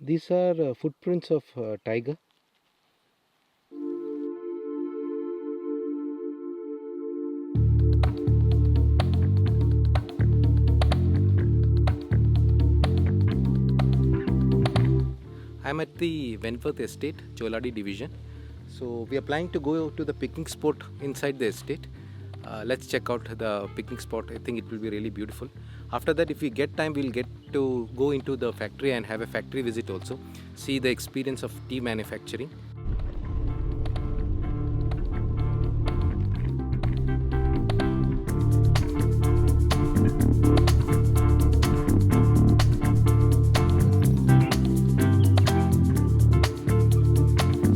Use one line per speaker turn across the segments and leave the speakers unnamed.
These are footprints of tiger. I'm at the Wentworth estate, Choladi division. So we are planning to go to the picnic spot inside the estate. Let's check out the picnic spot. I think it will be really beautiful. After that, if we get time, we'll get to go into the factory and have a factory visit also. See the experience of tea manufacturing.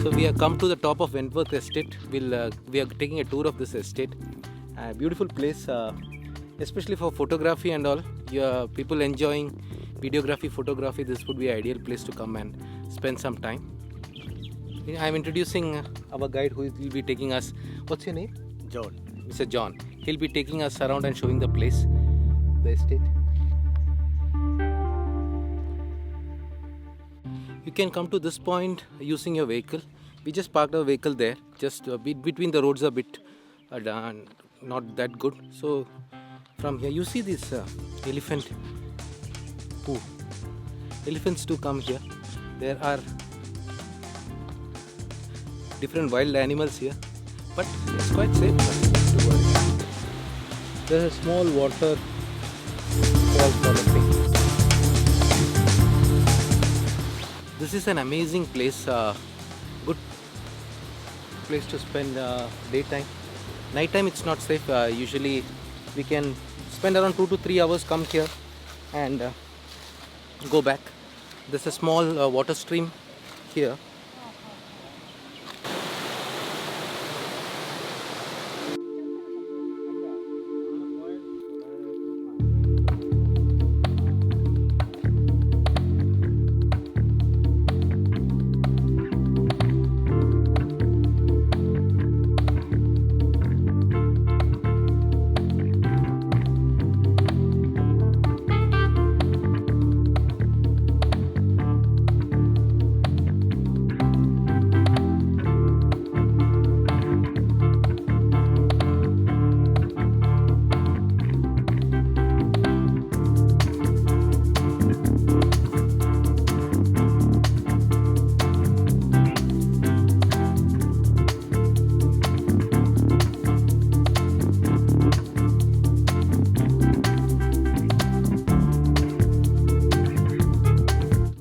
So we have come to the top of Wentworth estate. We are taking a tour of this estate. Beautiful place, especially for photography and all. People enjoying videography, photography. This would be an ideal place to come and spend some time. I am introducing our guide who will be taking us. What's your name?
John.
Mr. John. He'll be taking us around and showing the place, the estate. You can come to this point using your vehicle. We just parked our vehicle there. Just between the roads a bit not that good. So from here you see this elephant poo. Elephants do come here. There are different wild animals here, but it's quite safe. Not to worry. There's a small water fall collecting. This is an amazing place, good place to spend daytime. Nighttime it's not safe. Usually we can spend around 2 to 3 hours, come here and go back. There's a small water stream here.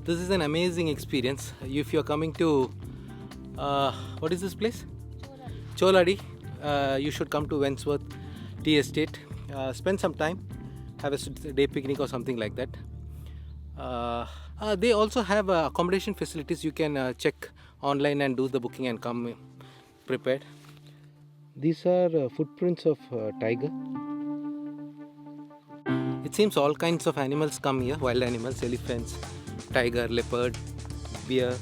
This is an amazing experience. If you are coming to what is this place? Choladi. You should come to Wentworth Tea Estate. Spend some time, have a day picnic or something like that. They also have accommodation facilities. You can check online and do the booking and come prepared. These are footprints of tiger. It seems all kinds of animals come here, wild animals, elephants, tiger, leopard, bear,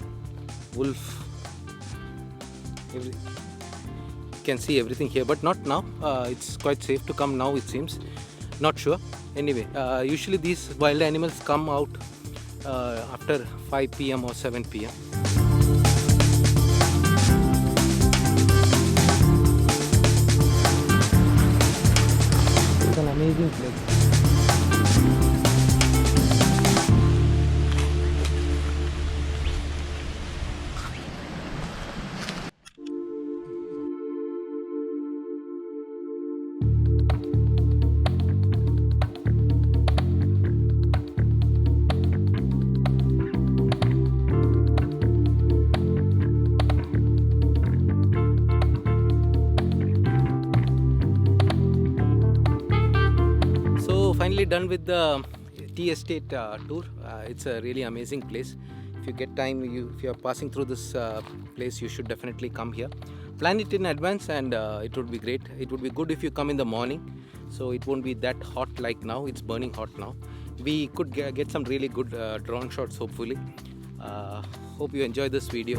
wolf. You can see everything here, but not now. It's quite safe to come now, it seems. Not sure. Anyway, usually these wild animals come out after 5 p.m. or 7 p.m. It's an amazing place. Finally done with the tea estate tour. It's a really amazing place. If you get time, if you are passing through this place, you should definitely come here. Plan it in advance and it would be great. It would be good if you come in the morning, so it won't be that hot like now. It's burning hot now. We could get some really good drone shots hopefully. Hope you enjoy this video.